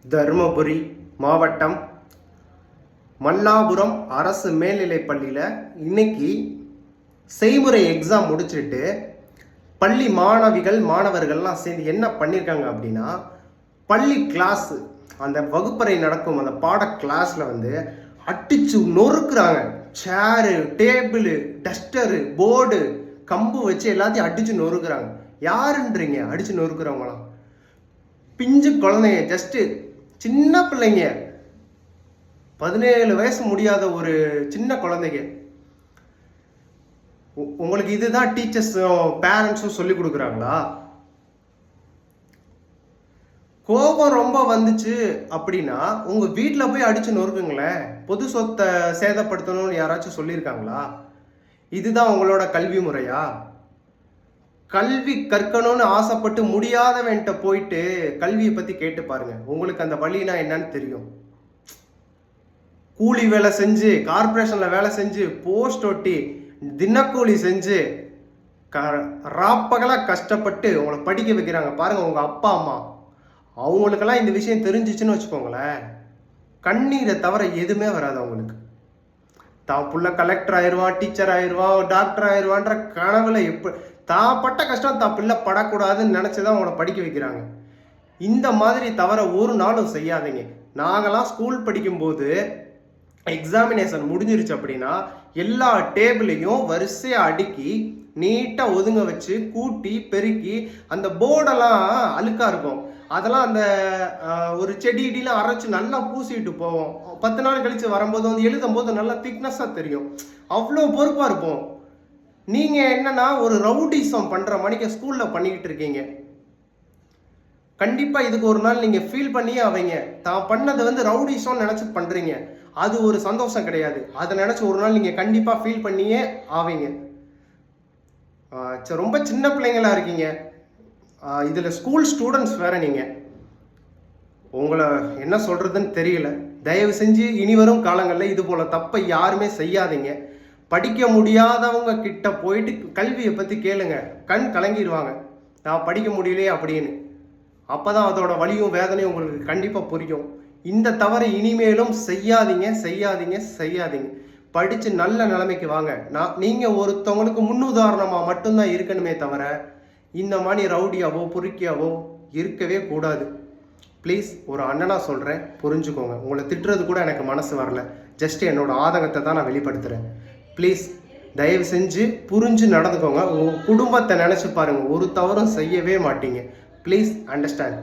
தருமபுரி மாவட்டம் மல்லாபுரம் அரசு மேல்நிலைப் பள்ளியில் இன்னைக்கு செய்முறை எக்ஸாம் முடிச்சுட்டு பள்ளி மாணவர்கள்லாம் சேர்ந்து என்ன பண்ணியிருக்காங்க அப்படின்னா, பள்ளி கிளாஸு அந்த வகுப்பறை நடக்கும் அந்த பாட கிளாஸில் அடிச்சு நொறுக்குறாங்க. சேரு, டேபிளு, டஸ்டரு, போர்டு, கம்பு வச்சு எல்லாத்தையும் அடிச்சு நொறுக்குறாங்க. யாருன்றீங்க அடிச்சு நொறுக்குறவங்களாம்? பிஞ்சு குழந்தைங்க, ஜஸ்ட்டு சின்ன பிள்ளைங்க, 17 வயசு முடியாத ஒரு சின்ன குழந்தைங்க. உங்களுக்கு இதுதான் டீச்சர்ஸும் பேரண்ட்ஸும் சொல்லி கொடுக்குறாங்களா? கோபம் ரொம்ப வந்துச்சு அப்படின்னா உங்க வீட்டில் போய் அடிச்சு நொறுக்குங்களேன். பொது சொத்தை சேதப்படுத்தணும்னு யாராச்சும் சொல்லியிருக்காங்களா? இதுதான் உங்களோட கல்வி முறையா? கல்வி கற்கணும்னு ஆசைப்பட்டு முடியாதவன்ட்ட போயிட்டு கல்வியை பற்றி கேட்டு பாருங்க. உங்களுக்கு அந்த வழினா என்னன்னு தெரியும். கூலி வேலை செஞ்சு, கார்பரேஷனில் வேலை செஞ்சு, போஸ்ட் ஒட்டி, தினக்கூலி செஞ்சு, ராப்பகலாக கஷ்டப்பட்டு உங்களை படிக்க வைக்கிறாங்க பாருங்கள் உங்கள் அப்பா அம்மா. அவங்களுக்கெல்லாம் இந்த விஷயம் தெரிஞ்சிச்சுன்னு வச்சுக்கோங்களேன், கண்ணீரை தவிர எதுவுமே வராது அவங்களுக்கு. தான் புள்ள கலெக்டர் ஆயிடுவான், டீச்சர் ஆயிடுவான், டாக்டர் ஆயிடுவான்ற கனவுல தான் பட்ட கஷ்டம் தான் பிள்ளை படக்கூடாதுன்னு நினச்சிதான் அவங்கள படிக்க வைக்கிறாங்க. இந்த மாதிரி தவிர ஒரு நாளும் செய்யாதீங்க. நாங்களாம் ஸ்கூல் படிக்கும்போது எக்ஸாமினேஷன் முடிஞ்சிருச்சு அப்படின்னா எல்லா டேபிளையும் வரிசையாக அடுக்கி நீட்டாக ஒதுங்க வச்சு கூட்டி பெருக்கி, அந்த போர்டெல்லாம் அழுக்காக இருக்கும், அதெல்லாம் அந்த ஒரு செடியெல்லாம் அரைச்சி நல்லா பூசிட்டு போவோம். 10 நாள் கழித்து வரும்போது எழுதும் போது நல்லா திக்னஸாக தெரியும். அவ்வளோ பொறுப்பாக இருப்போம். நீங்கள் என்னன்னா ஒரு ரவுடிசம் பண்ணுற மணிக்கு ஸ்கூலில் பண்ணிக்கிட்டு இருக்கீங்க. கண்டிப்பாக இதுக்கு ஒரு நாள் நீங்கள் ஃபீல் பண்ணியே ஆவீங்க. தான் பண்ணது ரவுடிசம் நினச்சி பண்ணுறீங்க, அது ஒரு சந்தோஷம் கிடையாது. அதை நினச்சி ஒரு நாள் நீங்கள் கண்டிப்பாக ஃபீல் பண்ணியே ஆவீங்க. ரொம்ப சின்ன பிள்ளைங்களா இருக்கீங்க, இதில் ஸ்கூல் ஸ்டூடெண்ட்ஸ் வேறு. நீங்கள் உங்களை என்ன சொல்கிறதுன்னு தெரியல. தயவு செஞ்சு இனி வரும் காலங்களில் இது போல் தப்பை யாருமே செய்யாதீங்க. படிக்க முடியாதவங்க கிட்ட போயிட்டு கல்வியை பற்றி கேளுங்க, கண் கலங்கிடுவாங்க. நான் படிக்க முடியலையே அப்படின்னு. அப்போ தான் அதோட வலியும் வேதனையும் உங்களுக்கு கண்டிப்பாக புரியும். இந்த தவறை இனிமேலும் செய்யாதீங்க செய்யாதீங்க செய்யாதீங்க. படித்து நல்ல நிலைமைக்கு வாங்க. நீங்கள் ஒருத்தவங்களுக்கு முன்னுதாரணமாக மட்டும்தான் இருக்கணுமே தவிர இந்த மாதிரி ரவுடியாவோ பொறுக்கியாவோ இருக்கவே கூடாது. ப்ளீஸ், ஒரு அண்ணனாக சொல்கிறேன், புரிஞ்சுக்கோங்க. உங்களை திட்டுறது கூட எனக்கு மனசு வரல, ஜஸ்ட் என்னோட ஆதங்கத்தை தான் நான் வெளிப்படுத்துகிறேன். ப்ளீஸ் தயவு செஞ்சு புரிஞ்சு நடந்துக்கோங்க. உங்கள் குடும்பத்தை நினச்சி பாருங்கள், ஒரு தவறும் செய்யவே மாட்டீங்க. Please understand.